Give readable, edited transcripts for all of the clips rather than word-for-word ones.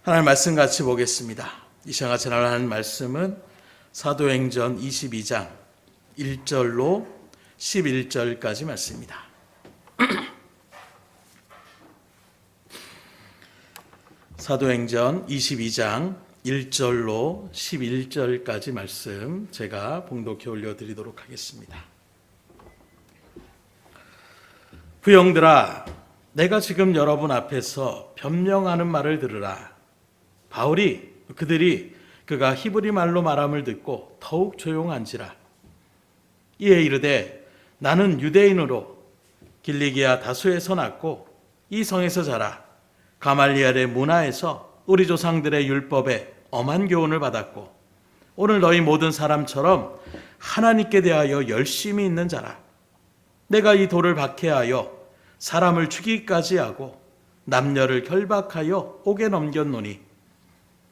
하나님 말씀 같이 보겠습니다. 이 시간 같이 나누는 말씀은 사도행전 22장 1절로 11절까지 말씀입니다. 사도행전 22장 1절로 11절까지 말씀 제가 봉독해 올려드리도록 하겠습니다. 부형들아, 내가 지금 여러분 앞에서 변명하는 말을 들으라. 바울이 그가 히브리 말로 말함을 듣고 더욱 조용한지라. 이에 이르되 나는 유대인으로 길리기아 다수에서 났고 이 성에서 자라 가말리엘의 문화에서 우리 조상들의 율법에 엄한 교훈을 받았고 오늘 너희 모든 사람처럼 하나님께 대하여 열심히 있는 자라. 내가 이 돌을 박해하여 사람을 죽이기까지 하고 남녀를 결박하여 옥에 넘겼노니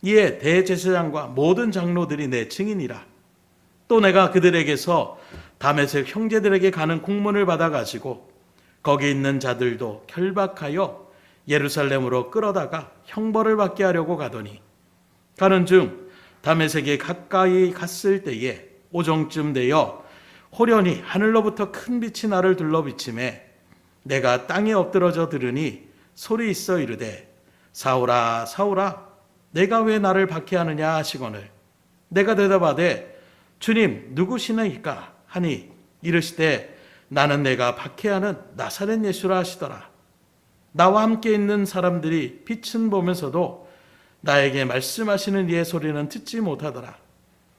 이에 대제사장과 모든 장로들이 내 증인이라. 또 내가 그들에게서 다메섹 형제들에게 가는 공문을 받아가지고 거기 있는 자들도 결박하여 예루살렘으로 끌어다가 형벌을 받게 하려고 가더니 가는 중 다메섹에 가까이 갔을 때에 오정쯤 되어 호련히 하늘로부터 큰 빛이 나를 둘러 비치매 내가 땅에 엎드러져 들으니 소리 있어 이르되 사울아 사울아 내가 왜 나를 박해하느냐 하시거늘 내가 대답하되 주님 누구시나이까 하니 이르시되 나는 내가 박해하는 나사렛 예수라 하시더라. 나와 함께 있는 사람들이 빛은 보면서도 나에게 말씀하시는 이의 소리는 듣지 못하더라.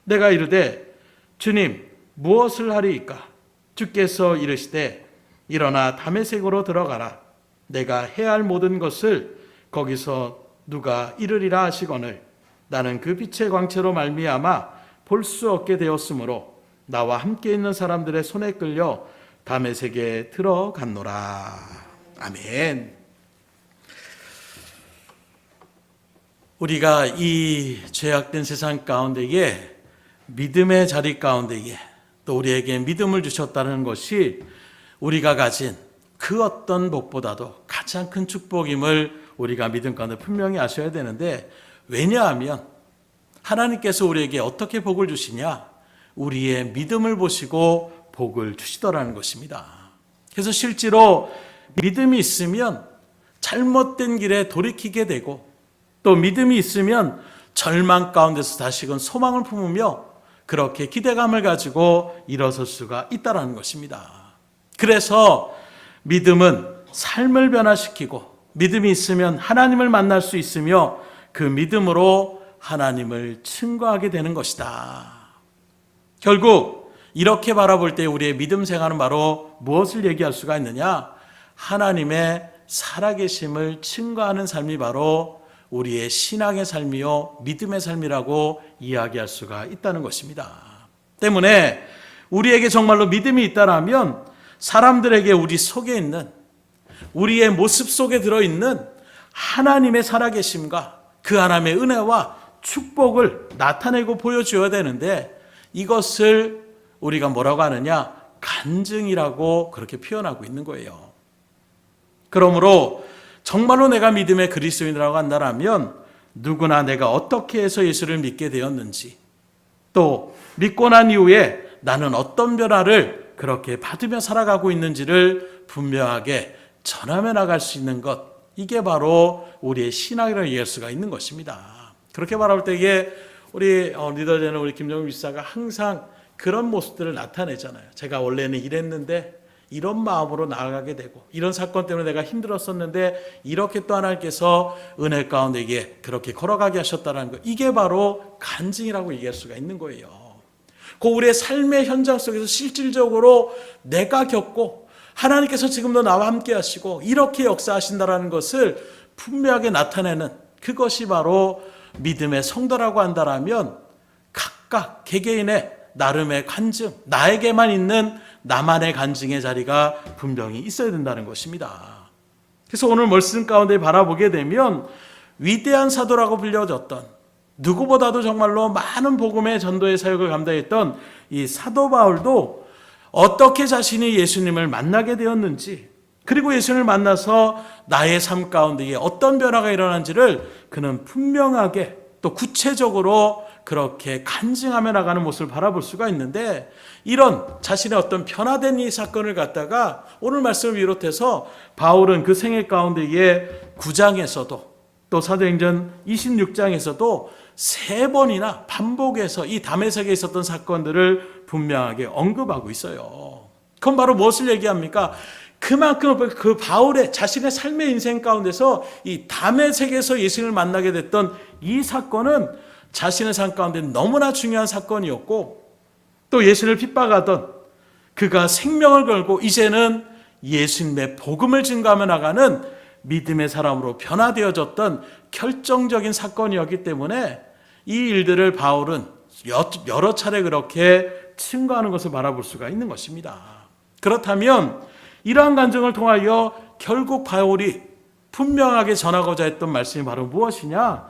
내가 이르되 주님 무엇을 하리이까? 주께서 이르시되 일어나 다메섹으로 들어가라. 내가 해야 할 모든 것을 거기서 누가 이르리라 하시거늘 나는 그 빛의 광채로 말미암아 볼 수 없게 되었으므로 나와 함께 있는 사람들의 손에 끌려 다메섹에 들어갔노라. 아멘. 우리가 이 죄악된 세상 가운데에 믿음의 자리 가운데에 또 우리에게 믿음을 주셨다는 것이 우리가 가진 그 어떤 복보다도 가장 큰 축복임을 우리가 믿음 가운데 분명히 아셔야 되는데, 왜냐하면 하나님께서 우리에게 어떻게 복을 주시냐? 우리의 믿음을 보시고 복을 주시더라는 것입니다. 그래서 실제로 믿음이 있으면 잘못된 길에 돌이키게 되고 또 믿음이 있으면 절망 가운데서 다시금 소망을 품으며 그렇게 기대감을 가지고 일어설 수가 있다는 것입니다. 그래서 믿음은 삶을 변화시키고 믿음이 있으면 하나님을 만날 수 있으며 그 믿음으로 하나님을 증거하게 되는 것이다. 결국 이렇게 바라볼 때 우리의 믿음 생활은 바로 무엇을 얘기할 수가 있느냐? 하나님의 살아계심을 증거하는 삶이 바로 우리의 신앙의 삶이요 믿음의 삶이라고 이야기할 수가 있다는 것입니다. 때문에 우리에게 정말로 믿음이 있다라면 사람들에게 우리 속에 있는 우리의 모습 속에 들어있는 하나님의 살아계심과 그 하나님의 은혜와 축복을 나타내고 보여줘야 되는데 이것을 우리가 뭐라고 하느냐? 간증이라고 그렇게 표현하고 있는 거예요. 그러므로 정말로 내가 믿음의 그리스도인이라고 한다면 누구나 내가 어떻게 해서 예수를 믿게 되었는지 또 믿고 난 이후에 나는 어떤 변화를 그렇게 받으며 살아가고 있는지를 분명하게 전하며 나갈 수 있는 것, 이게 바로 우리의 신앙이라고 얘기할 수가 있는 것입니다. 그렇게 말할 때에 우리 리더되는 우리 김정민 비사가 항상 그런 모습들을 나타내잖아요. 제가 원래는 이랬는데 이런 마음으로 나아가게 되고 이런 사건 때문에 내가 힘들었었는데 이렇게 또 하나님께서 은혜 가운데 이게 그렇게 걸어가게 하셨다는 것, 이게 바로 간증이라고 얘기할 수가 있는 거예요. 그 우리의 삶의 현장 속에서 실질적으로 내가 겪고 하나님께서 지금도 나와 함께 하시고 이렇게 역사하신다는 것을 분명하게 나타내는 그것이 바로 믿음의 성도라고 한다면 각각 개개인의 나름의 간증, 나에게만 있는 나만의 간증의 자리가 분명히 있어야 된다는 것입니다. 그래서 오늘 말씀 가운데 바라보게 되면 위대한 사도라고 불려졌던 누구보다도 정말로 많은 복음의 전도의 사역을 감당했던 이 사도 바울도 어떻게 자신이 예수님을 만나게 되었는지 그리고 예수님을 만나서 나의 삶 가운데에 어떤 변화가 일어난지를 그는 분명하게 또 구체적으로 그렇게 간증하며 나가는 모습을 바라볼 수가 있는데, 이런 자신의 어떤 변화된 이 사건을 갖다가 오늘 말씀을 비롯해서 바울은 그 생애 가운데에 9장에서도 또 사도행전 26장에서도 3번이나 반복해서 이 다메섹에 있었던 사건들을 분명하게 언급하고 있어요. 그건 바로 무엇을 얘기합니까? 그만큼 그 바울의 자신의 삶의 인생 가운데서 이 다메섹에서 예수님을 만나게 됐던 이 사건은 자신의 삶 가운데 너무나 중요한 사건이었고, 또 예수를 핍박하던 그가 생명을 걸고 이제는 예수님의 복음을 증거하며 나가는 믿음의 사람으로 변화되어졌던 결정적인 사건이었기 때문에 이 일들을 바울은 여러 차례 그렇게 증거하는 것을 바라볼 수가 있는 것입니다. 그렇다면 이러한 간증을 통하여 결국 바울이 분명하게 전하고자 했던 말씀이 바로 무엇이냐?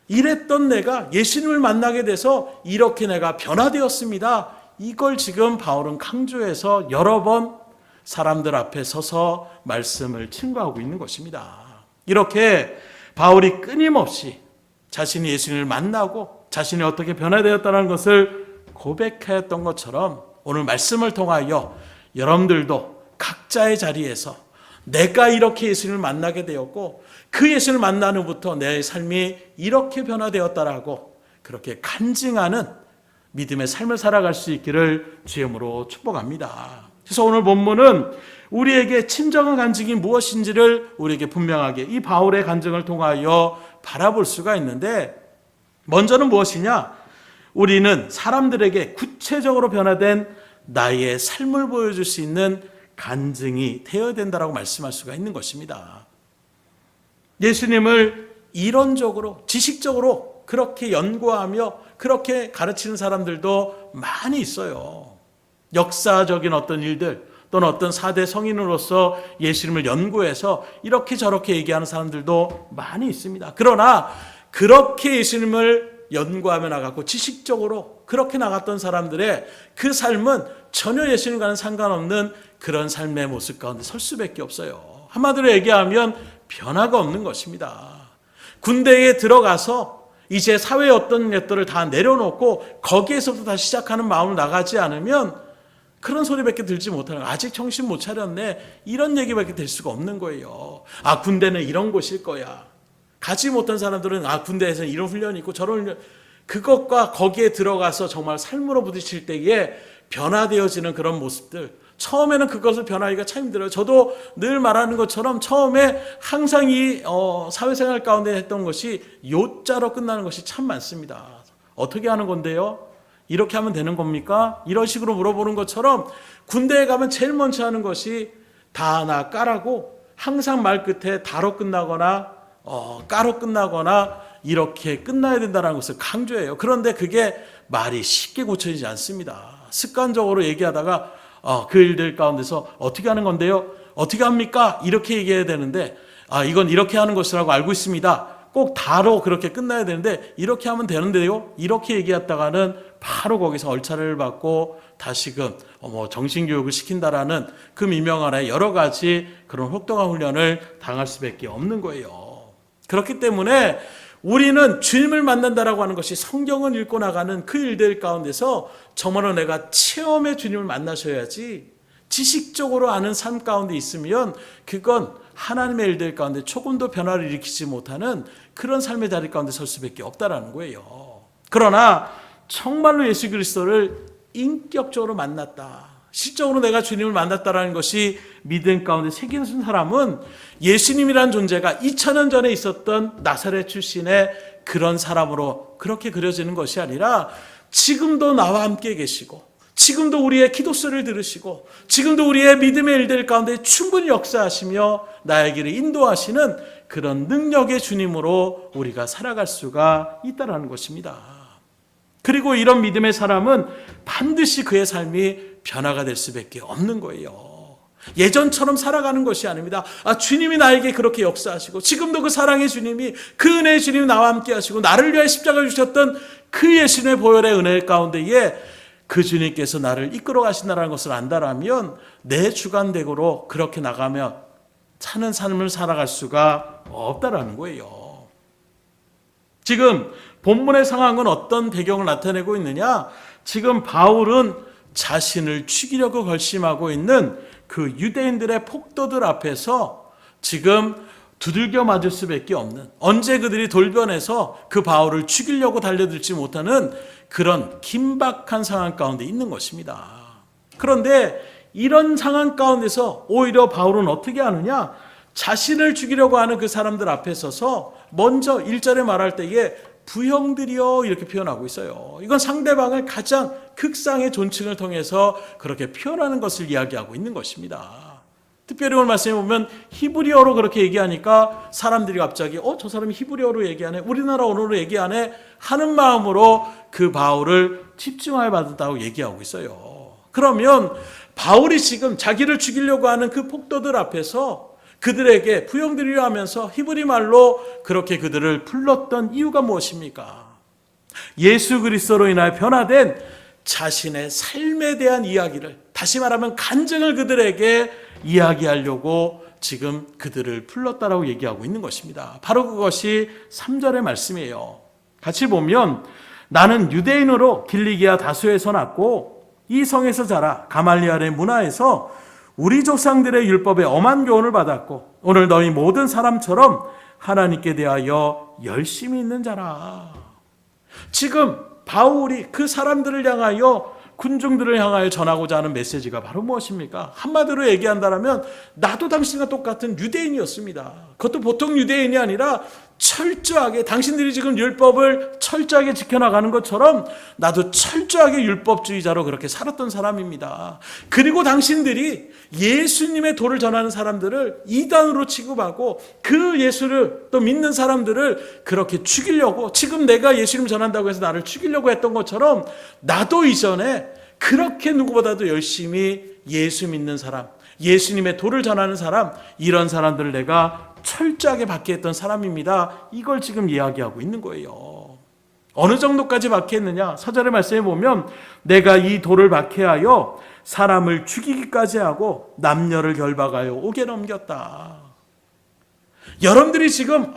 이랬던 내가 예수님을 만나게 돼서 이렇게 내가 변화되었습니다. 이걸 지금 바울은 강조해서 여러 번 사람들 앞에 서서 말씀을 증거하고 있는 것입니다. 이렇게 바울이 끊임없이 자신이 예수님을 만나고 자신이 어떻게 변화되었다는 것을 고백하였던 것처럼 오늘 말씀을 통하여 여러분들도 각자의 자리에서 내가 이렇게 예수님을 만나게 되었고 그 예수님을 만난 후부터 내 삶이 이렇게 변화되었다라고 그렇게 간증하는 믿음의 삶을 살아갈 수 있기를 주님으로 축복합니다. 그래서 오늘 본문은 우리에게 진정한 간증이 무엇인지를 우리에게 분명하게 이 바울의 간증을 통하여 바라볼 수가 있는데, 먼저는 무엇이냐? 우리는 사람들에게 구체적으로 변화된 나의 삶을 보여줄 수 있는 간증이 되어야 된다라고 말씀할 수가 있는 것입니다. 예수님을 이론적으로 지식적으로 그렇게 연구하며 그렇게 가르치는 사람들도 많이 있어요. 역사적인 어떤 일들 또는 어떤 4대 성인으로서 예수님을 연구해서 이렇게 저렇게 얘기하는 사람들도 많이 있습니다. 그러나 그렇게 예수님을 연구하며 나갔고 지식적으로 그렇게 나갔던 사람들의 그 삶은 전혀 예수님과는 상관없는 그런 삶의 모습 가운데 설 수밖에 없어요. 한마디로 얘기하면 변화가 없는 것입니다. 군대에 들어가서 이제 사회의 어떤 것들을 다 내려놓고 거기에서부터 다시 시작하는 마음으로 나가지 않으면 그런 소리밖에 들지 못하는 거예요. 아직 정신 못 차렸네, 이런 얘기밖에 될 수가 없는 거예요. 아, 군대는 이런 곳일 거야. 가지 못한 사람들은 아, 군대에서는 이런 훈련이 있고 저런 훈련, 그것과 거기에 들어가서 정말 삶으로 부딪힐 때에 변화되어지는 그런 모습들, 처음에는 그것을 변하기가 참 힘들어요. 저도 늘 말하는 것처럼 처음에 항상 이 사회생활 가운데 했던 것이 요자로 끝나는 것이 참 많습니다. 어떻게 하는 건데요? 이렇게 하면 되는 겁니까? 이런 식으로 물어보는 것처럼 군대에 가면 제일 먼저 하는 것이 다나 까라고 항상 말 끝에 다로 끝나거나 까로 끝나거나 이렇게 끝나야 된다는 것을 강조해요. 그런데 그게 말이 쉽게 고쳐지지 않습니다. 습관적으로 얘기하다가 그 일들 가운데서 어떻게 하는 건데요? 어떻게 합니까? 이렇게 얘기해야 되는데 이건 이렇게 하는 것이라고 알고 있습니다. 꼭 다로 그렇게 끝나야 되는데 이렇게 하면 되는데요? 이렇게 얘기했다가는 바로 거기서 얼차례를 받고 다시금 정신교육을 시킨다라는 그 미명 아래 여러 가지 그런 혹독한 훈련을 당할 수밖에 없는 거예요. 그렇기 때문에 우리는 주님을 만난다라고 하는 것이 성경을 읽고 나가는 그 일들 가운데서 정말로 내가 체험의 주님을 만나셔야지, 지식적으로 아는 삶 가운데 있으면 그건 하나님의 일들 가운데 조금도 변화를 일으키지 못하는 그런 삶의 자리 가운데 설 수밖에 없다라는 거예요. 그러나 정말로 예수 그리스도를 인격적으로 만났다, 실적으로 내가 주님을 만났다라는 것이 믿음 가운데 새기는 사람은 예수님이라는 존재가 2000년 전에 있었던 나사렛 출신의 그런 사람으로 그렇게 그려지는 것이 아니라 지금도 나와 함께 계시고 지금도 우리의 기도 소리를 들으시고 지금도 우리의 믿음의 일들 가운데 충분히 역사하시며 나의 길을 인도하시는 그런 능력의 주님으로 우리가 살아갈 수가 있다는 것입니다. 그리고 이런 믿음의 사람은 반드시 그의 삶이 변화가 될 수밖에 없는 거예요. 예전처럼 살아가는 것이 아닙니다. 주님이 나에게 그렇게 역사하시고 지금도 그 사랑의 주님이, 그 은혜의 주님이 나와 함께 하시고 나를 위하여 십자가를 주셨던 그 예수님의 보혈의 은혜 가운데에 그 주님께서 나를 이끌어 가신다는 것을 안다라면 내 주관대로로 그렇게 나가며 사는 삶을 살아갈 수가 없다라는 거예요. 지금 본문의 상황은 어떤 배경을 나타내고 있느냐? 지금 바울은 자신을 죽이려고 결심하고 있는 그 유대인들의 폭도들 앞에서 지금 두들겨 맞을 수밖에 없는, 언제 그들이 돌변해서 그 바울을 죽이려고 달려들지 못하는 그런 긴박한 상황 가운데 있는 것입니다. 그런데 이런 상황 가운데서 오히려 바울은 어떻게 하느냐? 자신을 죽이려고 하는 그 사람들 앞에 서서 먼저 1절에 말할 때에 부형들이여 이렇게 표현하고 있어요. 이건 상대방을 가장 극상의 존칭을 통해서 그렇게 표현하는 것을 이야기하고 있는 것입니다. 특별히 오늘 말씀에 보면 히브리어로 그렇게 얘기하니까 사람들이 갑자기 저 사람이 히브리어로 얘기하네, 우리나라 언어로 얘기하네 하는 마음으로 그 바울을 집중하여 받았다고 얘기하고 있어요. 그러면 바울이 지금 자기를 죽이려고 하는 그 폭도들 앞에서 그들에게 부형들이라 하면서 히브리 말로 그렇게 그들을 불렀던 이유가 무엇입니까? 예수 그리스도로 인하여 변화된 자신의 삶에 대한 이야기를, 다시 말하면 간증을 그들에게 이야기하려고 지금 그들을 불렀다라고 얘기하고 있는 것입니다. 바로 그것이 3절의 말씀이에요. 같이 보면 나는 유대인으로 길리기아 다수에서 났고 이 성에서 자라 가말리엘의 문화에서 우리 조상들의 율법에 엄한 교훈을 받았고 오늘 너희 모든 사람처럼 하나님께 대하여 열심히 있는 자라. 지금 바울이 그 사람들을 향하여, 군중들을 향하여 전하고자 하는 메시지가 바로 무엇입니까? 한마디로 얘기한다면 나도 당신과 똑같은 유대인이었습니다. 그것도 보통 유대인이 아니라 철저하게, 당신들이 지금 율법을 철저하게 지켜나가는 것처럼 나도 철저하게 율법주의자로 그렇게 살았던 사람입니다. 그리고 당신들이 예수님의 도를 전하는 사람들을 이단으로 취급하고 그 예수를 또 믿는 사람들을 그렇게 죽이려고, 지금 내가 예수님 전한다고 해서 나를 죽이려고 했던 것처럼 나도 이전에 그렇게 누구보다도 열심히 예수 믿는 사람, 예수님의 도를 전하는 사람, 이런 사람들을 내가 철저하게 박해했던 사람입니다. 이걸 지금 이야기하고 있는 거예요. 어느 정도까지 박해했느냐? 4절의 말씀에 보면 내가 이 도를 박해하여 사람을 죽이기까지 하고 남녀를 결박하여 옥에 넘겼다. 여러분들이 지금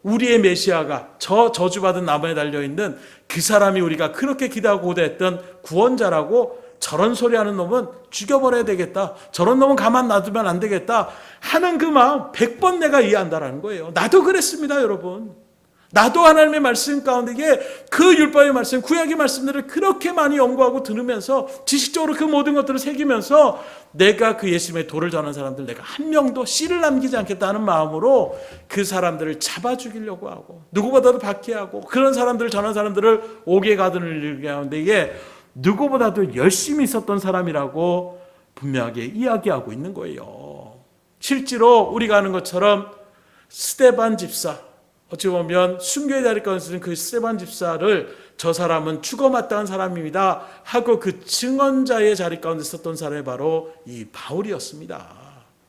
우리의 메시아가 저 저주받은 나무에 달려있는 그 사람이 우리가 그렇게 기대하고 고대했던 구원자라고, 저런 소리 하는 놈은 죽여버려야 되겠다, 저런 놈은 가만 놔두면 안 되겠다 하는 그 마음 100번 내가 이해한다라는 거예요. 나도 그랬습니다, 여러분. 나도 하나님의 말씀 가운데 그 율법의 말씀, 구약의 말씀들을 그렇게 많이 연구하고 들으면서 지식적으로 그 모든 것들을 새기면서 내가 그 예수님의 도를 전하는 사람들, 내가 한 명도 씨를 남기지 않겠다는 마음으로 그 사람들을 잡아 죽이려고 하고 누구보다도 박해하고 그런 사람들을 전하는 사람들을 옥에 가두는 가운데 누구보다도 열심히 있었던 사람이라고 분명하게 이야기하고 있는 거예요. 실제로 우리가 아는 것처럼 스데반 집사, 어찌 보면 순교의 자리 가운데 있는 그 스데반 집사를 저 사람은 죽어 마땅한 사람입니다 하고 그 증언자의 자리 가운데 있었던 사람이 바로 이 바울이었습니다.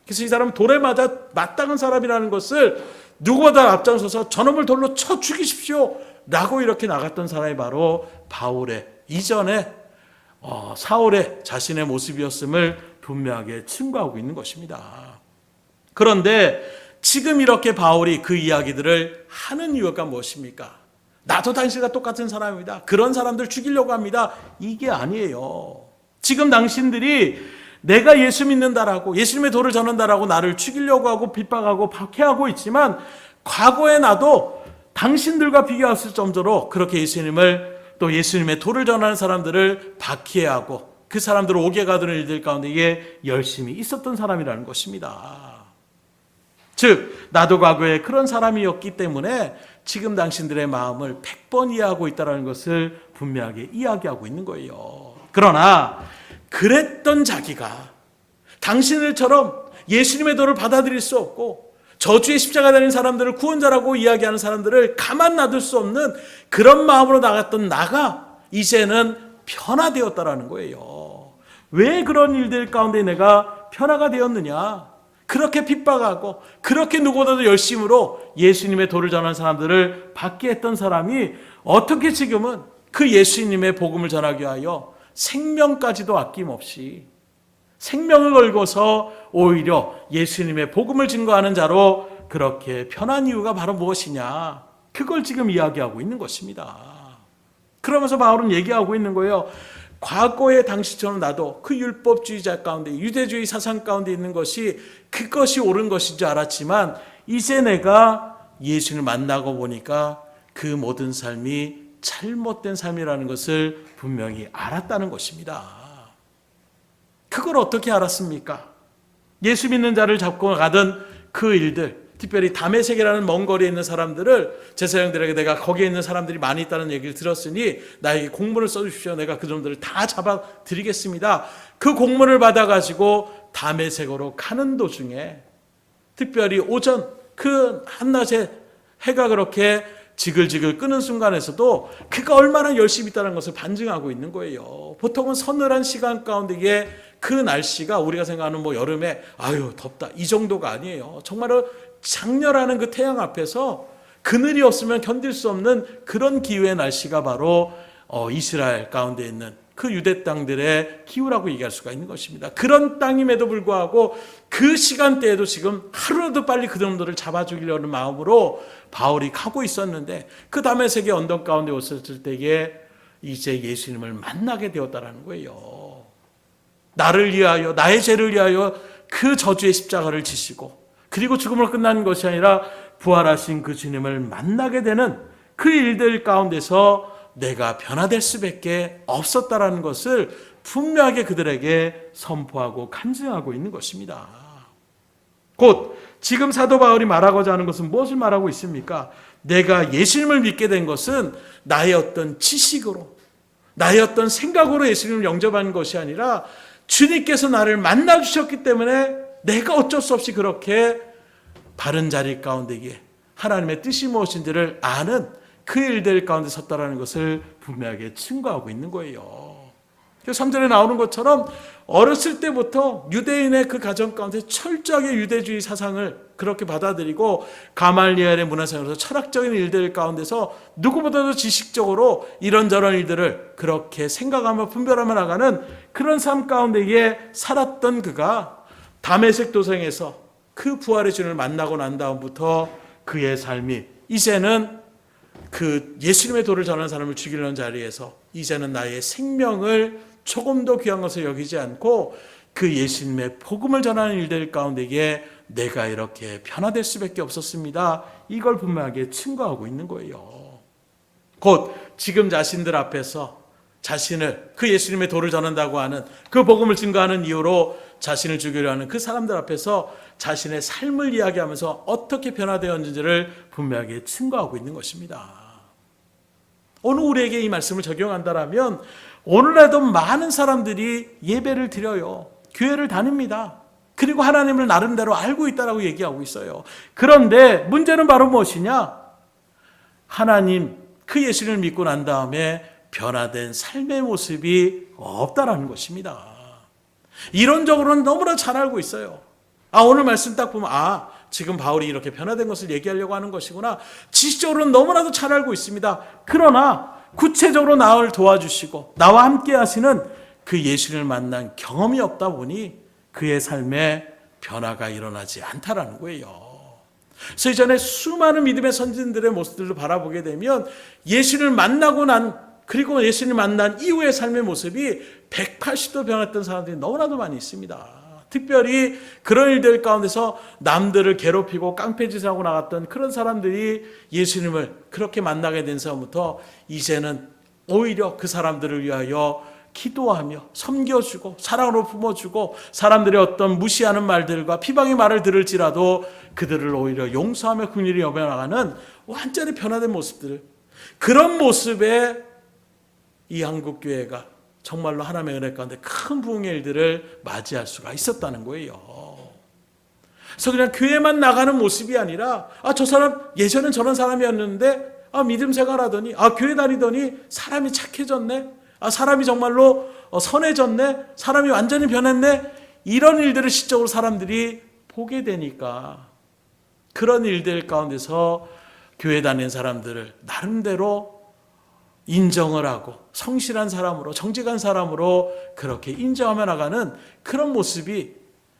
그래서 이 사람은 돌에 맞아 마땅한 사람이라는 것을 누구보다 앞장서서 저놈을 돌로 쳐 죽이십시오 라고 이렇게 나갔던 사람이 바로 바울의, 이전에 사울의 자신의 모습이었음을 분명하게 증거하고 있는 것입니다. 그런데 지금 이렇게 바울이 그 이야기들을 하는 이유가 무엇입니까? 나도 당신과 똑같은 사람입니다, 그런 사람들 죽이려고 합니다, 이게 아니에요. 지금 당신들이 내가 예수 믿는다라고, 예수님의 도를 전한다라고 나를 죽이려고 하고 핍박하고 박해하고 있지만 과거에 나도 당신들과 비교했을 정도로 그렇게 예수님을, 또 예수님의 도를 전하는 사람들을 박해하고 그 사람들을 옥에 가두는 일들 가운데 열심히 있었던 사람이라는 것입니다. 즉 나도 과거에 그런 사람이었기 때문에 지금 당신들의 마음을 100번 이해하고 있다는 것을 분명하게 이야기하고 있는 거예요. 그러나 그랬던 자기가 당신들처럼 예수님의 도를 받아들일 수 없고 저주의 십자가 달린 사람들을 구원자라고 이야기하는 사람들을 가만 놔둘 수 없는 그런 마음으로 나갔던 나가 이제는 변화되었다라는 거예요. 왜 그런 일들 가운데 내가 변화가 되었느냐? 그렇게 핍박하고 그렇게 누구보다도 열심으로 예수님의 도를 전하는 사람들을 받게 했던 사람이 어떻게 지금은 그 예수님의 복음을 전하기 위하여 생명까지도 아낌없이 생명을 걸고서 오히려 예수님의 복음을 증거하는 자로 그렇게 변한 이유가 바로 무엇이냐? 그걸 지금 이야기하고 있는 것입니다. 그러면서 바울은 얘기하고 있는 거예요. 과거의 당시처럼 나도 그 율법주의자 가운데, 유대주의 사상 가운데 있는 것이 그것이 옳은 것인 줄 알았지만 이제 내가 예수를 만나고 보니까 그 모든 삶이 잘못된 삶이라는 것을 분명히 알았다는 것입니다. 그걸 어떻게 알았습니까? 예수 믿는 자를 잡고 가던 그 일들, 특별히 다메섹이라는 먼 거리에 있는 사람들을 제사장들에게 내가 거기에 있는 사람들이 많이 있다는 얘기를 들었으니 나에게 공문을 써주십시오. 내가 그 놈들을 다 잡아드리겠습니다. 그 공문을 받아가지고 다메섹으로 가는 도중에 특별히 오전 그 한낮에 해가 그렇게 지글지글 끄는 순간에서도 그가 얼마나 열심히 있다는 것을 반증하고 있는 거예요. 보통은 서늘한 시간 가운데에 그 날씨가 우리가 생각하는 뭐 여름에 아유 덥다 이 정도가 아니에요. 정말로 장렬하는 그 태양 앞에서 그늘이 없으면 견딜 수 없는 그런 기후의 날씨가 바로 이스라엘 가운데 있는 그 유대 땅들의 기후라고 얘기할 수가 있는 것입니다. 그런 땅임에도 불구하고 그 시간대에도 지금 하루라도 빨리 그놈들을 잡아 죽이려는 마음으로 바울이 가고 있었는데 그 다메섹의 언덕 가운데 왔을 때에 이제 예수님을 만나게 되었다는 거예요. 나를 위하여 나의 죄를 위하여 그 저주의 십자가를 지시고 그리고 죽음으로 끝난 것이 아니라 부활하신 그 주님을 만나게 되는 그 일들 가운데서 내가 변화될 수밖에 없었다라는 것을 분명하게 그들에게 선포하고 간증하고 있는 것입니다. 곧 지금 사도 바울이 말하고자 하는 것은 무엇을 말하고 있습니까? 내가 예수님을 믿게 된 것은 나의 어떤 지식으로 나의 어떤 생각으로 예수님을 영접한 것이 아니라 주님께서 나를 만나주셨기 때문에 내가 어쩔 수 없이 그렇게 바른 자리 가운데에 하나님의 뜻이 무엇인지를 아는 그 일들 가운데 섰다라는 것을 분명하게 증거하고 있는 거예요. 3절에 나오는 것처럼 어렸을 때부터 유대인의 그 가정 가운데 철저하게 유대주의 사상을 그렇게 받아들이고 가말리엘의 문화생활에서 철학적인 일들 가운데서 누구보다도 지식적으로 이런저런 일들을 그렇게 생각하며 분별하며 나가는 그런 삶 가운데에 살았던 그가 다메섹 도성에서 그 부활의 주님을 만나고 난 다음부터 그의 삶이 이제는 그 예수님의 도를 전하는 사람을 죽이려는 자리에서 이제는 나의 생명을 조금 더 귀한 것을 여기지 않고 그 예수님의 복음을 전하는 일들 가운데에 내가 이렇게 변화될 수밖에 없었습니다. 이걸 분명하게 증거하고 있는 거예요. 곧 지금 자신들 앞에서 자신을 그 예수님의 도를 전한다고 하는 그 복음을 증거하는 이유로 자신을 죽이려 하는 그 사람들 앞에서 자신의 삶을 이야기하면서 어떻게 변화되었는지를 분명하게 증거하고 있는 것입니다. 오늘 우리에게 이 말씀을 적용한다면 오늘날도 많은 사람들이 예배를 드려요. 교회를 다닙니다. 그리고 하나님을 나름대로 알고 있다라고 얘기하고 있어요. 그런데 문제는 바로 무엇이냐? 하나님 그 예수를 믿고 난 다음에 변화된 삶의 모습이 없다라는 것입니다. 이론적으로는 너무나 잘 알고 있어요. 오늘 말씀 딱 보면 지금 바울이 이렇게 변화된 것을 얘기하려고 하는 것이구나. 지식적으로는 너무나도 잘 알고 있습니다. 그러나 구체적으로 나를 도와주시고 나와 함께 하시는 그 예수를 만난 경험이 없다 보니 그의 삶에 변화가 일어나지 않다라는 거예요. 그래서 이전에 수많은 믿음의 선진들의 모습들을 바라보게 되면 예수를 만나고 그리고 예수를 만난 이후의 삶의 모습이 180도 변했던 사람들이 너무나도 많이 있습니다. 특별히 그런 일들 가운데서 남들을 괴롭히고 깡패짓하고 나갔던 그런 사람들이 예수님을 그렇게 만나게 된 사람부터 이제는 오히려 그 사람들을 위하여 기도하며 섬겨주고 사랑으로 품어주고 사람들의 어떤 무시하는 말들과 비방의 말을 들을지라도 그들을 오히려 용서하며 긍휼히 여겨나가는 완전히 변화된 모습들, 그런 모습에 이 한국교회가 정말로 하나님의 은혜 가운데 큰 부흥의 일들을 맞이할 수가 있었다는 거예요. 그래서 그냥 교회만 나가는 모습이 아니라 저 사람 예전엔 저런 사람이었는데 믿음 생활하더니 교회 다니더니 사람이 착해졌네, 사람이 정말로 선해졌네, 사람이 완전히 변했네, 이런 일들을 시적으로 사람들이 보게 되니까 그런 일들 가운데서 교회 다니는 사람들을 나름대로 인정을 하고 성실한 사람으로, 정직한 사람으로 그렇게 인정하며 나가는 그런 모습이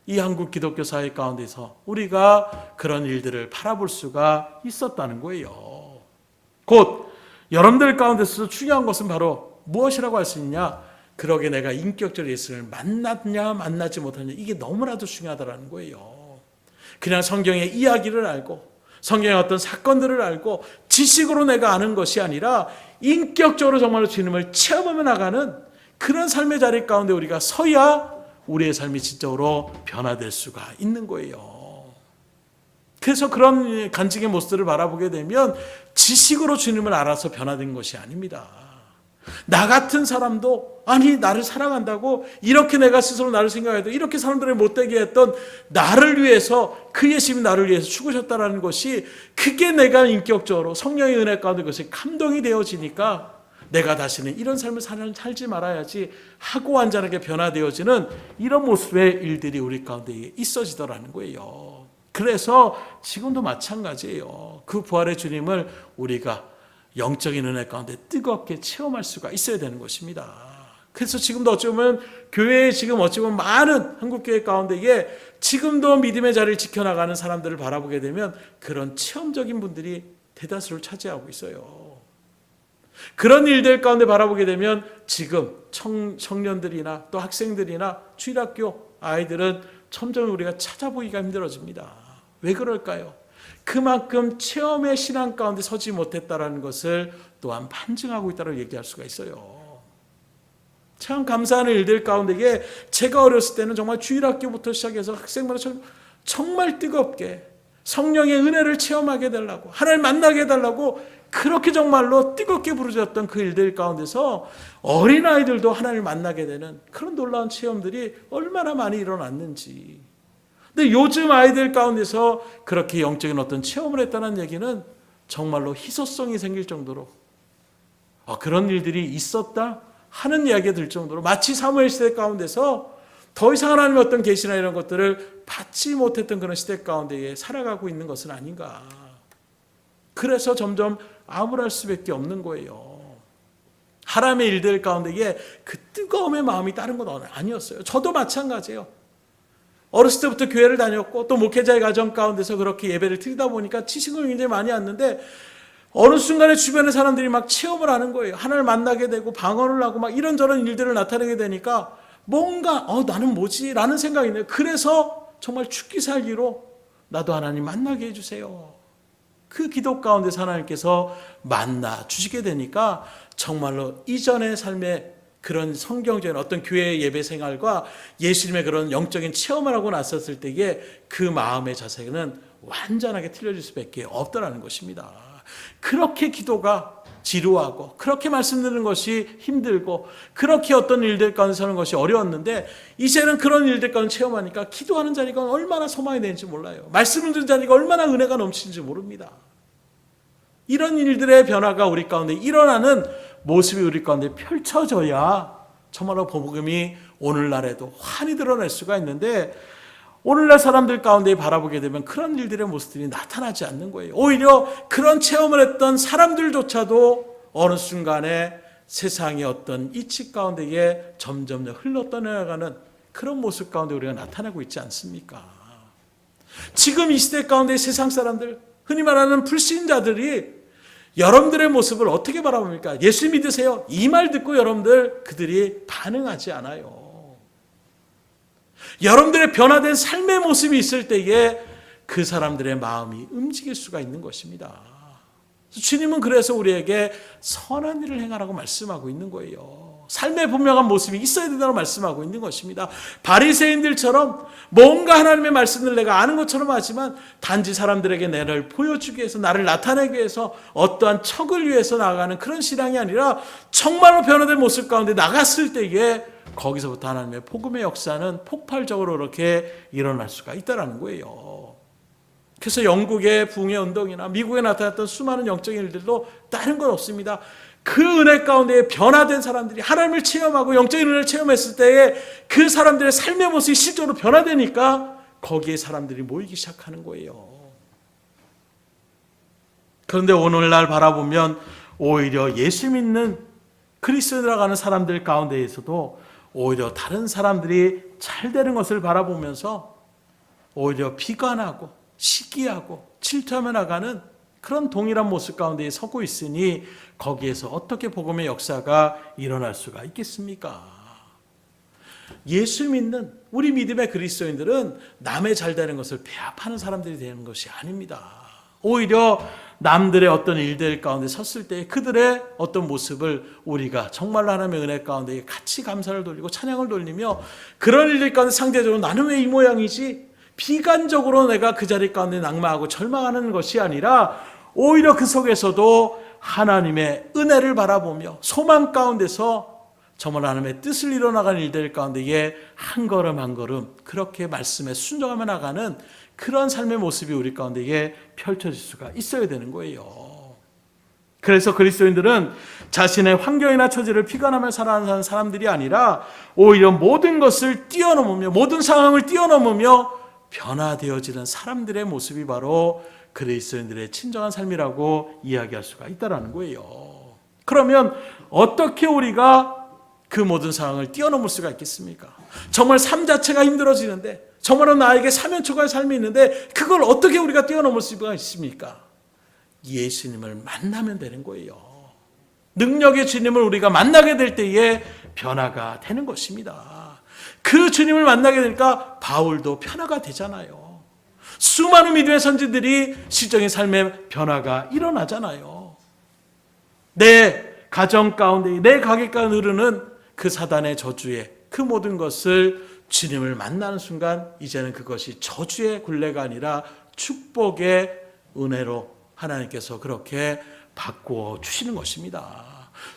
이 한국 기독교 사회 가운데서 우리가 그런 일들을 바라볼 수가 있었다는 거예요. 곧 여러분들 가운데서 중요한 것은 바로 무엇이라고 할 수 있냐? 그러게 내가 인격적으로 예수를 만났냐 만나지 못하냐, 이게 너무나도 중요하다는 거예요. 그냥 성경의 이야기를 알고 성경의 어떤 사건들을 알고 지식으로 내가 아는 것이 아니라 인격적으로 정말로 주님을 체험하며 나가는 그런 삶의 자리 가운데 우리가 서야 우리의 삶이 진짜로 변화될 수가 있는 거예요. 그래서 그런 간증의 모습들을 바라보게 되면 지식으로 주님을 알아서 변화된 것이 아닙니다. 나 같은 사람도 아니 나를 사랑한다고 이렇게 내가 스스로 나를 생각해도 이렇게 사람들을 못되게 했던 나를 위해서 그 예수님이 나를 위해서 죽으셨다는 것이, 그게 내가 인격적으로 성령의 은혜 가운데 그것이 감동이 되어지니까 내가 다시는 이런 삶을 살지 말아야지 하고 완전하게 변화되어지는 이런 모습의 일들이 우리 가운데 있어지더라는 거예요. 그래서 지금도 마찬가지예요. 그 부활의 주님을 우리가 영적인 은혜 가운데 뜨겁게 체험할 수가 있어야 되는 것입니다. 그래서 지금도 어쩌면 교회에 지금 어쩌면 많은 한국교회 가운데에 지금도 믿음의 자리를 지켜나가는 사람들을 바라보게 되면 그런 체험적인 분들이 대다수를 차지하고 있어요. 그런 일들 가운데 바라보게 되면 지금 청년들이나 또 학생들이나 주일학교 아이들은 점점 우리가 찾아보기가 힘들어집니다. 왜 그럴까요? 그만큼 체험의 신앙 가운데 서지 못했다는 것을 또한 반증하고 있다고 얘기할 수가 있어요. 참 감사하는 일들 가운데에 제가 어렸을 때는 정말 주일학교부터 시작해서 학생들처럼 정말 뜨겁게 성령의 은혜를 체험하게 해달라고, 하나님 만나게 해달라고 그렇게 정말로 뜨겁게 부르짖었던 그 일들 가운데서 어린아이들도 하나님을 만나게 되는 그런 놀라운 체험들이 얼마나 많이 일어났는지. 근데 요즘 아이들 가운데서 그렇게 영적인 어떤 체험을 했다는 얘기는 정말로 희소성이 생길 정도로 그런 일들이 있었다 하는 이야기가 들 정도로 마치 사무엘 시대 가운데서 더 이상 하나님의 어떤 계시나 이런 것들을 받지 못했던 그런 시대 가운데에 살아가고 있는 것은 아닌가. 그래서 점점 암울할 수밖에 없는 거예요. 하나님의 일들 가운데에 그 뜨거움의 마음이 다른 건 아니었어요. 저도 마찬가지예요. 어렸을 때부터 교회를 다녔고 또 목회자의 가정 가운데서 그렇게 예배를 드리다 보니까 지식을 굉장히 많이 왔는데 어느 순간에 주변의 사람들이 막 체험을 하는 거예요. 하나님을 만나게 되고 방언을 하고 막 이런저런 일들을 나타내게 되니까 뭔가 나는 뭐지? 라는 생각이 있네요. 그래서 정말 죽기 살기로 나도 하나님 만나게 해주세요. 그 기도 가운데서 하나님께서 만나 주시게 되니까 정말로 이전의 삶의 그런 성경적인 어떤 교회의 예배 생활과 예수님의 그런 영적인 체험을 하고 났었을 때에 그 마음의 자세는 완전하게 틀려질 수밖에 없다는 것입니다. 그렇게 기도가 지루하고 그렇게 말씀 듣는 것이 힘들고 그렇게 어떤 일들 가운데 서는 것이 어려웠는데 이제는 그런 일들 가운데 체험하니까 기도하는 자리가 얼마나 소망이 되는지 몰라요. 말씀을 듣는 자리가 얼마나 은혜가 넘치는지 모릅니다. 이런 일들의 변화가 우리 가운데 일어나는 모습이 우리 가운데 펼쳐져야 정말로 복음이 오늘날에도 환히 드러날 수가 있는데 오늘날 사람들 가운데 바라보게 되면 그런 일들의 모습들이 나타나지 않는 거예요. 오히려 그런 체험을 했던 사람들조차도 어느 순간에 세상의 어떤 이치 가운데에 점점 흘러떠나가는 그런 모습 가운데 우리가 나타나고 있지 않습니까? 지금 이 시대 가운데 세상 사람들, 흔히 말하는 불신자들이 여러분들의 모습을 어떻게 바라봅니까? 예수 믿으세요. 이 말 듣고 여러분들 그들이 반응하지 않아요. 여러분들의 변화된 삶의 모습이 있을 때에 그 사람들의 마음이 움직일 수가 있는 것입니다. 주님은 그래서 우리에게 선한 일을 행하라고 말씀하고 있는 거예요. 삶의 분명한 모습이 있어야 된다고 말씀하고 있는 것입니다. 바리새인들처럼 뭔가 하나님의 말씀을 내가 아는 것처럼 하지만 단지 사람들에게 나를 보여주기 위해서, 나를 나타내기 위해서 어떠한 척을 위해서 나가는 그런 신앙이 아니라 정말로 변화된 모습 가운데 나갔을 때에 거기서부터 하나님의 복음의 역사는 폭발적으로 그렇게 일어날 수가 있다는 거예요. 그래서 영국의 붕괴 운동이나 미국에 나타났던 수많은 영적인 일들도 다른 건 없습니다. 그 은혜 가운데 변화된 사람들이 하나님을 체험하고 영적인 은혜를 체험했을 때에 그 사람들의 삶의 모습이 실제로 변화되니까 거기에 사람들이 모이기 시작하는 거예요. 그런데 오늘날 바라보면 오히려 예수 믿는 그리스도라고 하는 사람들 가운데에서도 오히려 다른 사람들이 잘 되는 것을 바라보면서 오히려 비관하고 시기하고 질투하며 나가는 그런 동일한 모습 가운데 서고 있으니 거기에서 어떻게 복음의 역사가 일어날 수가 있겠습니까? 예수 믿는 우리 믿음의 그리스도인들은 남의 잘 되는 것을 배합하는 사람들이 되는 것이 아닙니다. 오히려 남들의 어떤 일들 가운데 섰을 때 그들의 어떤 모습을 우리가 정말로 하나님의 은혜 가운데 같이 감사를 돌리고 찬양을 돌리며 그런 일들 가운데 상대적으로 나는 왜 이 모양이지? 비관적으로 내가 그 자리 가운데 낙마하고 절망하는 것이 아니라 오히려 그 속에서도 하나님의 은혜를 바라보며 소망 가운데서 정말 하나님의 뜻을 이뤄나가는 일들 가운데에 한 걸음 한 걸음 그렇게 말씀에 순종하며 나가는 그런 삶의 모습이 우리 가운데에 펼쳐질 수가 있어야 되는 거예요. 그래서 그리스도인들은 자신의 환경이나 처지를 비관하며 살아가는 사람들이 아니라 오히려 모든 것을 뛰어넘으며 모든 상황을 뛰어넘으며 변화되어지는 사람들의 모습이 바로 그리스도인들의 친정한 삶이라고 이야기할 수가 있다는 거예요. 그러면 어떻게 우리가 그 모든 상황을 뛰어넘을 수가 있겠습니까? 정말 삶 자체가 힘들어지는데 정말로 나에게 사면초가의 삶이 있는데 그걸 어떻게 우리가 뛰어넘을 수가 있습니까? 예수님을 만나면 되는 거예요. 능력의 주님을 우리가 만나게 될 때에 변화가 되는 것입니다. 그 주님을 만나게 되니까 바울도 변화가 되잖아요. 수많은 믿음의 선지들이 실적인 삶의 변화가 일어나잖아요. 내 가정 가운데 내 가게 가운데 흐르는 그 사단의 저주에 그 모든 것을 주님을 만나는 순간 이제는 그것이 저주의 굴레가 아니라 축복의 은혜로 하나님께서 그렇게 바꾸어 주시는 것입니다.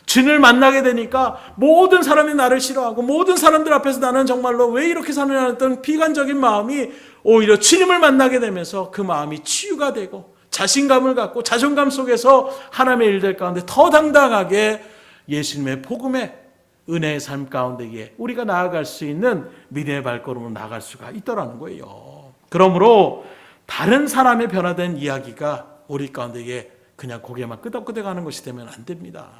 주님을 만나게 되니까 모든 사람이 나를 싫어하고 모든 사람들 앞에서 나는 정말로 왜 이렇게 사느냐 했던 비관적인 마음이 오히려 주님을 만나게 되면서 그 마음이 치유가 되고 자신감을 갖고 자존감 속에서 하나님의 일들 가운데 더 당당하게 예수님의 복음의 은혜의 삶 가운데에 우리가 나아갈 수 있는 믿음의 발걸음으로 나아갈 수가 있더라는 거예요. 그러므로 다른 사람의 변화된 이야기가 우리 가운데에 그냥 고개만 끄덕끄덕하는 것이 되면 안 됩니다.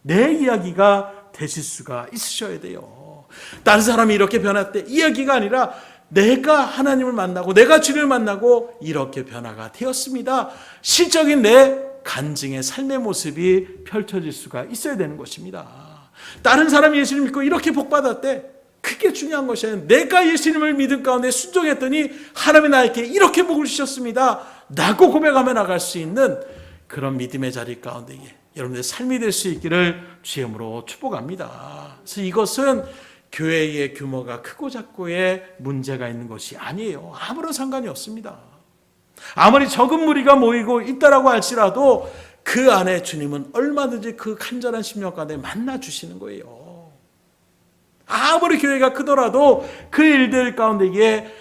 내 이야기가 되실 수가 있으셔야 돼요. 다른 사람이 이렇게 변했대 이야기가 아니라 내가 하나님을 만나고 내가 주님을 만나고 이렇게 변화가 되었습니다. 실적인 내 간증의 삶의 모습이 펼쳐질 수가 있어야 되는 것입니다. 다른 사람이 예수님을 믿고 이렇게 복받았대. 그게 중요한 것이 아니라 내가 예수님을 믿은 가운데 순종했더니 하나님이 나에게 이렇게 복을 주셨습니다. 라고 고백하며 나갈 수 있는 그런 믿음의 자리 가운데에 여러분들의 삶이 될 수 있기를 주의 이름으로 축복합니다. 그래서 이것은 교회의 규모가 크고 작고의 문제가 있는 것이 아니에요. 아무런 상관이 없습니다. 아무리 적은 무리가 모이고 있다라고 할지라도 그 안에 주님은 얼마든지 그 간절한 심령 가운데 만나 주시는 거예요. 아무리 교회가 크더라도 그 일들 가운데에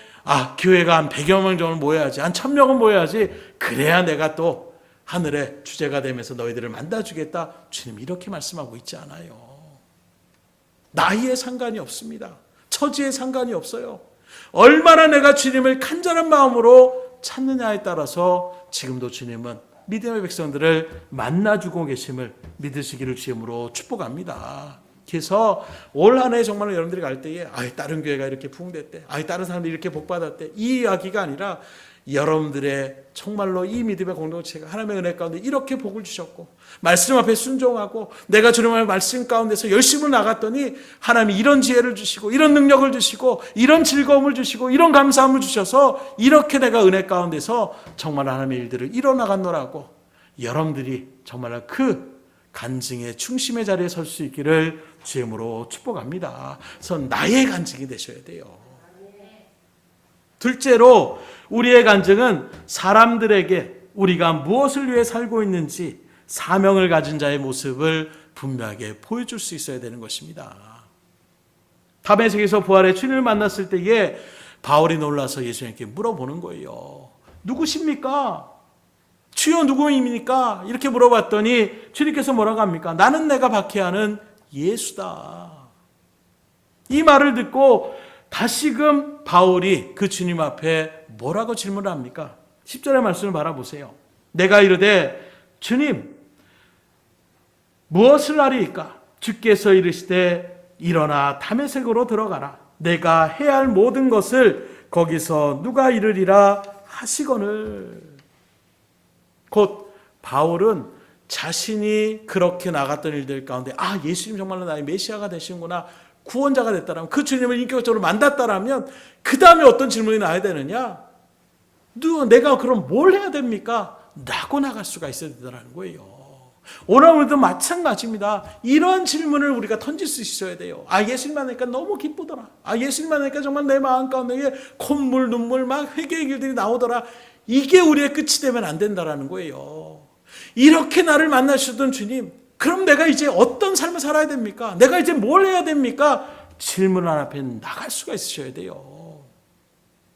교회가 한 100여 명 정도 모여야지, 한 1000명은 모여야지, 그래야 내가 또 하늘의 주제가 되면서 너희들을 만나주겠다. 주님 이렇게 말씀하고 있지 않아요. 나이에 상관이 없습니다. 처지에 상관이 없어요. 얼마나 내가 주님을 간절한 마음으로 찾느냐에 따라서 지금도 주님은 믿음의 백성들을 만나주고 계심을 믿으시기를 주님으로 축복합니다. 그래서 올 한 해 정말 여러분들이 갈 때에 다른 교회가 이렇게 부흥됐대, 다른 사람들이 이렇게 복받았대, 이 이야기가 아니라 여러분들의 정말로 이 믿음의 공동체가 하나님의 은혜 가운데 이렇게 복을 주셨고 말씀 앞에 순종하고 내가 주님의 말씀 가운데서 열심을 나갔더니 하나님이 이런 지혜를 주시고 이런 능력을 주시고 이런 즐거움을 주시고 이런 감사함을 주셔서 이렇게 내가 은혜 가운데서 정말 하나님의 일들을 이뤄나갔노라고 여러분들이 정말 그 간증의 중심의 자리에 설 수 있기를 주의 이름으로 축복합니다. 그래서 나의 간증이 되셔야 돼요. 둘째로 우리의 간증은 사람들에게 우리가 무엇을 위해 살고 있는지 사명을 가진 자의 모습을 분명하게 보여줄 수 있어야 되는 것입니다. 다메섹에서 부활의 주님을 만났을 때에 바울이 놀라서 예수님께 물어보는 거예요. 누구십니까? 주여 누구입니까? 이렇게 물어봤더니 주님께서 뭐라고 합니까? 나는 내가 박해하는 예수다. 이 말을 듣고 다시금 바울이 그 주님 앞에 뭐라고 질문을 합니까? 10절의 말씀을 바라보세요. 내가 이르되 주님 무엇을 하리이까? 주께서 이르시되 일어나 다메섹으로 들어가라. 내가 해야 할 모든 것을 거기서 누가 이르리라 하시거늘. 곧 바울은 자신이 그렇게 나갔던 일들 가운데 예수님 정말로 나의 메시아가 되시는구나, 구원자가 됐다라면, 그 주님을 인격적으로 만났다라면 그 다음에 어떤 질문이 나야 되느냐? 내가 그럼 뭘 해야 됩니까? 라고 나갈 수가 있어야 된다는 거예요. 오늘도 마찬가지입니다. 이런 질문을 우리가 던질 수 있어야 돼요. 예수님 만나니까 너무 기쁘더라. 예수님 만나니까 정말 내 마음 가운데 콧물 눈물 막 회개의 길들이 나오더라. 이게 우리의 끝이 되면 안 된다라는 거예요. 이렇게 나를 만나주셨던 주님, 그럼 내가 이제 어떤 삶을 살아야 됩니까? 내가 이제 뭘 해야 됩니까? 질문 앞에 나갈 수가 있으셔야 돼요.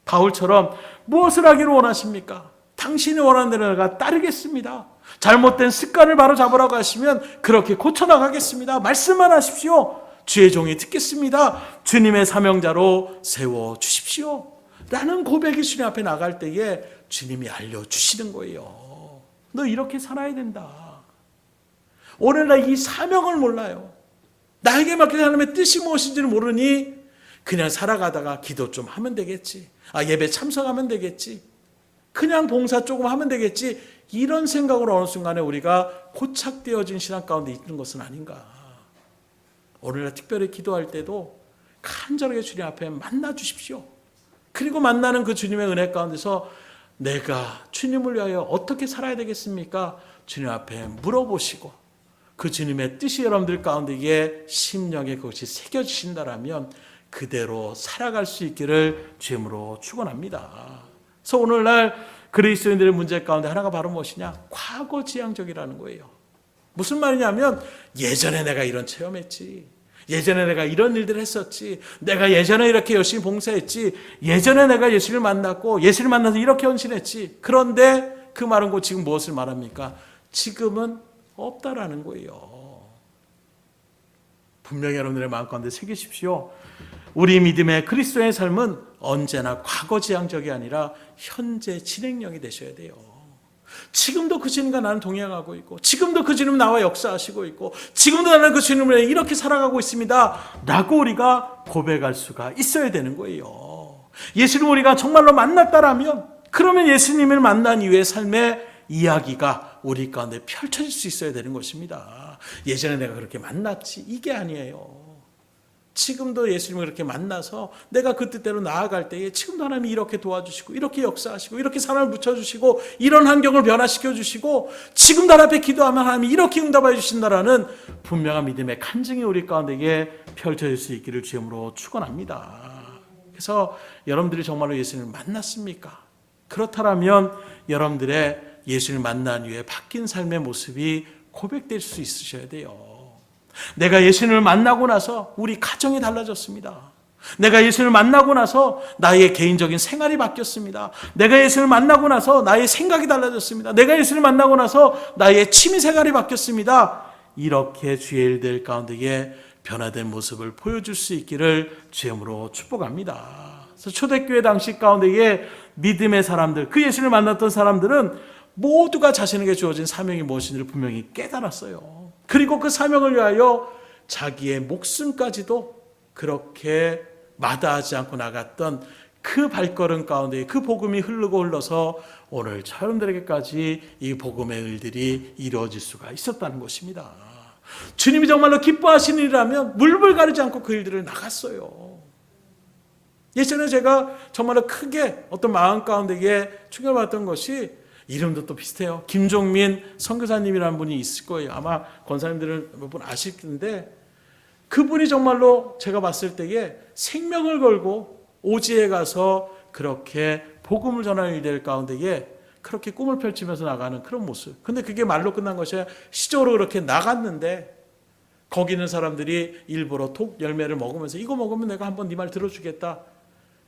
바울처럼 무엇을 하기를 원하십니까? 당신이 원하는 대로 내가 따르겠습니다. 잘못된 습관을 바로 잡으라고 하시면 그렇게 고쳐나가겠습니다. 말씀만 하십시오. 주의 종이 듣겠습니다. 주님의 사명자로 세워주십시오. 라는 고백이 주님 앞에 나갈 때에 주님이 알려주시는 거예요. 너 이렇게 살아야 된다. 오늘 나 이 사명을 몰라요. 나에게 맡긴 하나님의 뜻이 무엇인지를 모르니 그냥 살아가다가 기도 좀 하면 되겠지. 예배 참석하면 되겠지. 그냥 봉사 조금 하면 되겠지. 이런 생각으로 어느 순간에 우리가 고착되어진 신앙 가운데 있는 것은 아닌가. 오늘날 특별히 기도할 때도 간절하게 주님 앞에 만나 주십시오. 그리고 만나는 그 주님의 은혜 가운데서 내가 주님을 위하여 어떻게 살아야 되겠습니까? 주님 앞에 물어보시고 그 주님의 뜻이 여러분들 가운데에 심령에 그것이 새겨지신다라면 그대로 살아갈 수 있기를 주님으로 축원합니다. 그래서 오늘날 그리스도인들의 문제 가운데 하나가 바로 무엇이냐? 과거지향적이라는 거예요. 무슨 말이냐면 예전에 내가 이런 체험했지. 예전에 내가 이런 일들을 했었지. 내가 예전에 이렇게 열심히 봉사했지. 예전에 내가 예수를 만났고 예수를 만나서 이렇게 헌신했지. 그런데 그 말은 곧 지금 무엇을 말합니까? 지금은 없다라는 거예요. 분명히 여러분들의 마음 가운데 새기십시오. 우리 믿음의 그리스도의 삶은 언제나 과거지향적이 아니라 현재 진행형이 되셔야 돼요. 지금도 그 주님과 나는 동행하고 있고 지금도 그 주님은 나와 역사하시고 있고 지금도 나는 그 주님을 이렇게 살아가고 있습니다 라고 우리가 고백할 수가 있어야 되는 거예요. 예수님 우리가 정말로 만났다라면 그러면 예수님을 만난 이후의 삶의 이야기가 우리 가운데 펼쳐질 수 있어야 되는 것입니다. 예전에 내가 그렇게 만났지 이게 아니에요. 지금도 예수님을 그렇게 만나서 내가 그 뜻대로 나아갈 때에 지금도 하나님이 이렇게 도와주시고 이렇게 역사하시고 이렇게 사람을 붙여주시고 이런 환경을 변화시켜 주시고 지금도 하나님 앞에 기도하면 하나님이 이렇게 응답해 주신다라는 분명한 믿음의 간증이 우리 가운데에 펼쳐질 수 있기를 주님으로 축원합니다. 그래서 여러분들이 정말로 예수님을 만났습니까? 그렇다면 여러분들의 예수님을 만난 이후에 바뀐 삶의 모습이 고백될 수 있으셔야 돼요. 내가 예수님을 만나고 나서 우리 가정이 달라졌습니다. 내가 예수님을 만나고 나서 나의 개인적인 생활이 바뀌었습니다. 내가 예수님을 만나고 나서 나의 생각이 달라졌습니다. 내가 예수님을 만나고 나서 나의 취미 생활이 바뀌었습니다. 이렇게 주의 일들 가운데에 변화된 모습을 보여줄 수 있기를 주님으로 축복합니다. 그래서 초대교회 당시 가운데에 믿음의 사람들, 그 예수님을 만났던 사람들은 모두가 자신에게 주어진 사명이 무엇인지를 분명히 깨달았어요. 그리고 그 사명을 위하여 자기의 목숨까지도 그렇게 마다하지 않고 나갔던 그 발걸음 가운데 그 복음이 흐르고 흘러서 오늘 여러분들에게까지 이 복음의 일들이 이루어질 수가 있었다는 것입니다. 주님이 정말로 기뻐하시는 일이라면 물불 가리지 않고 그 일들을 나갔어요. 예전에 제가 정말로 크게 어떤 마음 가운데에 충격을 받았던 것이 이름도 또 비슷해요. 김종민 선교사님이라는 분이 있을 거예요. 아마 권사님들은 몇 분 아실 텐데 그분이 정말로 제가 봤을 때에 생명을 걸고 오지에 가서 그렇게 복음을 전하는 일들 가운데에 그렇게 꿈을 펼치면서 나가는 그런 모습. 근데 그게 말로 끝난 것이 아니라 시적으로 그렇게 나갔는데 거기 있는 사람들이 일부러 독 열매를 먹으면서 이거 먹으면 내가 한번 네 말 들어주겠다.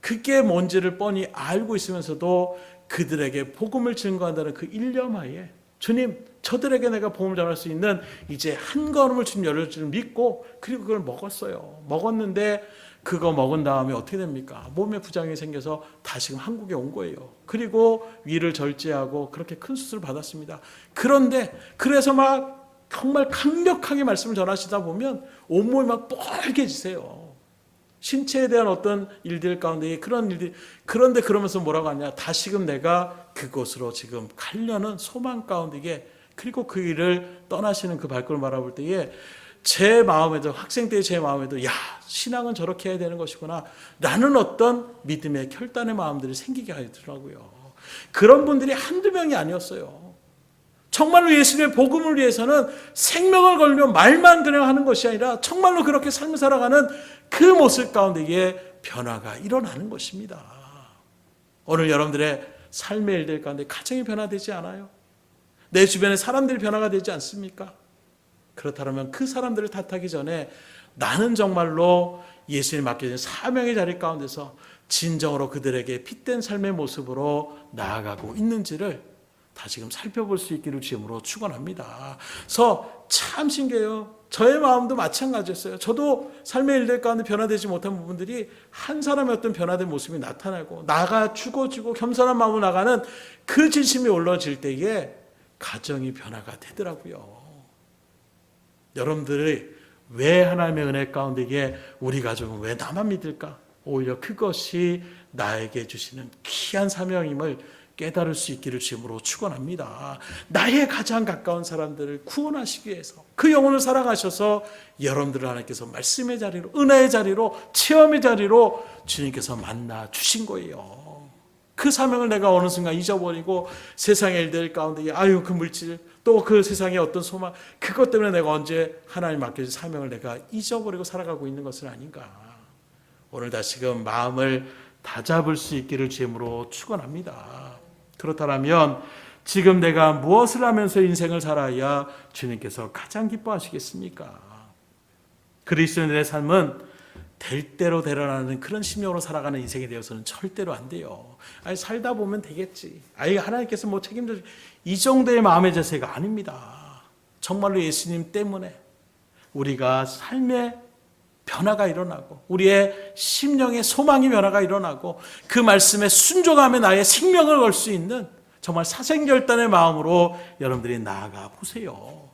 그게 뭔지를 뻔히 알고 있으면서도 그들에게 복음을 증거한다는 그 일념하에 주님 저들에게 내가 복음을 전할 수 있는 이제 한 걸음을 주님 열어줄 줄 믿고 그리고 그걸 먹었어요. 먹었는데 그거 먹은 다음에 어떻게 됩니까? 몸에 부작용이 생겨서 다시금 한국에 온 거예요. 그리고 위를 절제하고 그렇게 큰 수술을 받았습니다. 그런데 그래서 막 정말 강력하게 말씀을 전하시다 보면 온몸이 막 뻘개지세요. 신체에 대한 어떤 일들 가운데 그런 일들이, 그런데 그러면서 뭐라고 하냐, 다시금 내가 그곳으로 지금 가려는 소망 가운데, 그리고 그 일을 떠나시는 그 발걸음을 바라볼 때에 제 마음에도, 학생 때의 제 마음에도, 야, 신앙은 저렇게 해야 되는 것이구나 라는 어떤 믿음의 결단의 마음들이 생기게 하더라고요. 그런 분들이 한두 명이 아니었어요. 정말로 예수님의 복음을 위해서는 생명을 걸며 말만 그냥 하는 것이 아니라 정말로 그렇게 삶을 살아가는 그 모습 가운데에 변화가 일어나는 것입니다. 오늘 여러분들의 삶의 일들 가운데 가정이 변화되지 않아요? 내 주변의 사람들이 변화가 되지 않습니까? 그렇다면 그 사람들을 탓하기 전에 나는 정말로 예수님 맡겨진 사명의 자리 가운데서 진정으로 그들에게 핏된 삶의 모습으로 나아가고 있는지를 다시금 살펴볼 수 있기를 주님으로 축원합니다. 그래서 참 신기해요. 저의 마음도 마찬가지였어요. 저도 삶의 일들 가운데 변화되지 못한 부분들이 한 사람의 어떤 변화된 모습이 나타나고 나가 죽어지고 겸손한 마음으로 나가는 그 진심이 올라질 때에 가정이 변화가 되더라고요. 여러분들이 왜 하나님의 은혜 가운데 우리 가족은 왜 나만 믿을까? 오히려 그것이 나에게 주시는 귀한 사명임을 깨달을 수 있기를 주님으로 축원합니다. 나의 가장 가까운 사람들을 구원하시기 위해서 그 영혼을 사랑하셔서 여러분들을 하나님께서 말씀의 자리로, 은혜의 자리로, 체험의 자리로 주님께서 만나 주신 거예요. 그 사명을 내가 어느 순간 잊어버리고 세상의 일들 가운데 아유 그 물질, 또 그 세상의 어떤 소망, 그것 때문에 내가 언제 하나님 맡겨진 사명을 내가 잊어버리고 살아가고 있는 것은 아닌가. 오늘 다시금 마음을 다잡을 수 있기를 주님으로 축원합니다. 그렇다면 지금 내가 무엇을 하면서 인생을 살아야 주님께서 가장 기뻐하시겠습니까? 그리스도인의 삶은 될 대로 되라는 그런 심령으로 살아가는 인생이 되어서는 절대로 안 돼요. 아니 살다 보면 되겠지. 아니 하나님께서 뭐 책임져, 이 정도의 마음의 자세가 아닙니다. 정말로 예수님 때문에 우리가 삶의 변화가 일어나고 우리의 심령의 소망의 변화가 일어나고 그 말씀에 순종하며 나의 생명을 걸 수 있는 정말 사생결단의 마음으로 여러분들이 나아가 보세요.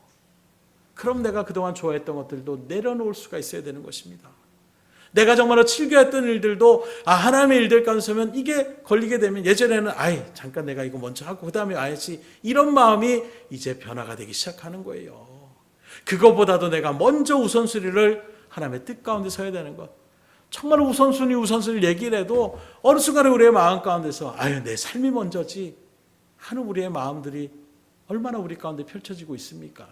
그럼 내가 그동안 좋아했던 것들도 내려놓을 수가 있어야 되는 것입니다. 내가 정말로 즐겨했던 일들도 하나님의 일들 가운데서면 이게 걸리게 되면 예전에는 잠깐 내가 이거 먼저 하고 그 다음에 와야지, 이런 마음이 이제 변화가 되기 시작하는 거예요. 그것보다도 내가 먼저 우선순위를 하나님의 뜻 가운데 서야 되는 것. 정말 우선순위 얘기를 해도 어느 순간에 우리의 마음 가운데서 내 삶이 먼저지 하는 우리의 마음들이 얼마나 우리 가운데 펼쳐지고 있습니까?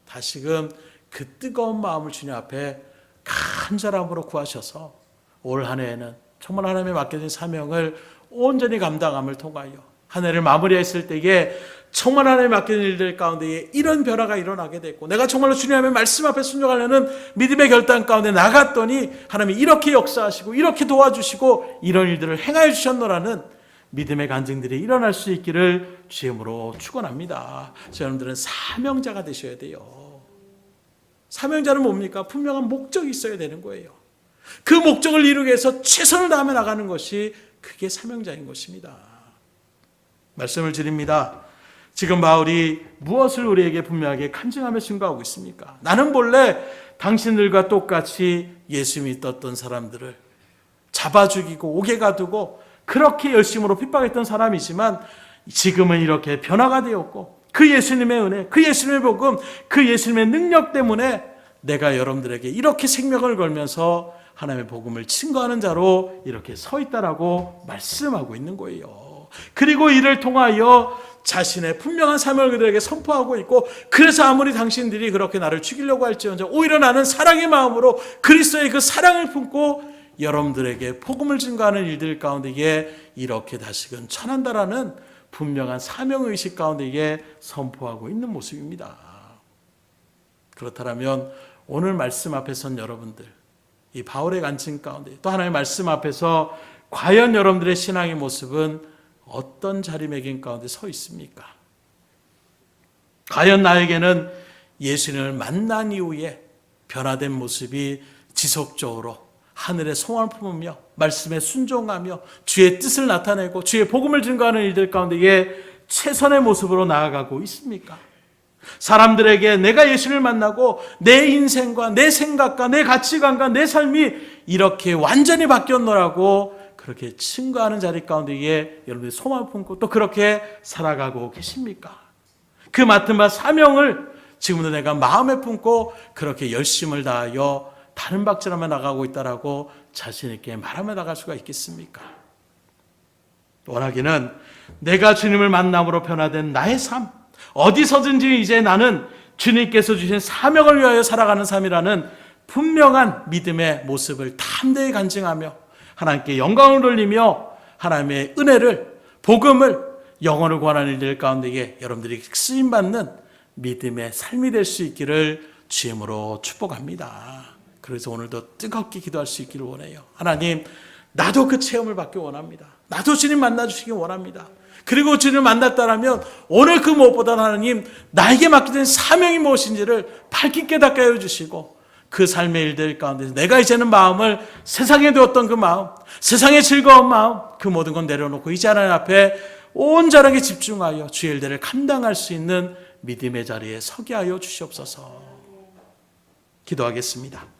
다시금 그 뜨거운 마음을 주님 앞에 간절함으로 구하셔서 올 한 해에는 정말 하나님의 맡겨진 사명을 온전히 감당함을 통하여 한 해를 마무리했을 때에 정말 하나님의 맡겨진 일들 가운데 이런 변화가 일어나게 됐고, 내가 정말로 주님의 말씀 앞에 순종하려는 믿음의 결단 가운데 나갔더니 하나님이 이렇게 역사하시고 이렇게 도와주시고 이런 일들을 행하여 주셨노라는 믿음의 간증들이 일어날 수 있기를 주님으로 축원합니다. 여러분들은 사명자가 되셔야 돼요. 사명자는 뭡니까? 분명한 목적이 있어야 되는 거예요. 그 목적을 이루기 위해서 최선을 다하며 나가는 것이 그게 사명자인 것입니다. 말씀을 드립니다. 지금 바울이 무엇을 우리에게 분명하게 간증하며 증거하고 있습니까? 나는 본래 당신들과 똑같이 예수 믿었던 사람들을 잡아 죽이고 옥에 가두고 그렇게 열심으로 핍박했던 사람이지만 지금은 이렇게 변화가 되었고 그 예수님의 은혜, 그 예수님의 복음, 그 예수님의 능력 때문에 내가 여러분들에게 이렇게 생명을 걸면서 하나님의 복음을 증거하는 자로 이렇게 서 있다라고 말씀하고 있는 거예요. 그리고 이를 통하여 자신의 분명한 사명을 그들에게 선포하고 있고, 그래서 아무리 당신들이 그렇게 나를 죽이려고 할지언정 오히려 나는 사랑의 마음으로 그리스도의 그 사랑을 품고 여러분들에게 복음을 증거하는 일들 가운데에 이렇게 다시금 전한다라는 분명한 사명의식 가운데에 선포하고 있는 모습입니다. 그렇다면 오늘 말씀 앞에 선 여러분들, 이 바울의 간증 가운데 또 하나님의 말씀 앞에서 과연 여러분들의 신앙의 모습은 어떤 자리매김 가운데 서 있습니까? 과연 나에게는 예수님을 만난 이후에 변화된 모습이 지속적으로 하늘의 소원을 품으며 말씀에 순종하며 주의 뜻을 나타내고 주의 복음을 증거하는 일들 가운데에 최선의 모습으로 나아가고 있습니까? 사람들에게 내가 예수를 만나고 내 인생과 내 생각과 내 가치관과 내 삶이 이렇게 완전히 바뀌었노라고 그렇게 증거하는 자리 가운데에 여러분들이 소망을 품고 또 그렇게 살아가고 계십니까? 그 맡은 바 사명을 지금도 내가 마음에 품고 그렇게 열심을 다하여 다른 박질하며 나가고 있다라고 자신 있게 말하며 나갈 수가 있겠습니까? 원하기는 내가 주님을 만남으로 변화된 나의 삶, 어디서든지 이제 나는 주님께서 주신 사명을 위하여 살아가는 삶이라는 분명한 믿음의 모습을 담대히 간증하며 하나님께 영광을 돌리며 하나님의 은혜를, 복음을, 영혼을 구하는 일들 가운데에 여러분들이 쓰임받는 믿음의 삶이 될 수 있기를 주임으로 축복합니다. 그래서 오늘도 뜨겁게 기도할 수 있기를 원해요. 하나님, 나도 그 체험을 받기 원합니다. 나도 주님 만나주시기 원합니다. 그리고 주님을 만났다면 오늘 그 무엇보다 하나님 나에게 맡겨진 사명이 무엇인지를 밝히 깨닫게 해주시고 그 삶의 일들 가운데서 내가 이제는 마음을 세상에 두었던 그 마음, 세상의 즐거운 마음, 그 모든 건 내려놓고 이제 하나님 앞에 온전하게 집중하여 주의 일들을 감당할 수 있는 믿음의 자리에 서게 하여 주시옵소서. 기도하겠습니다.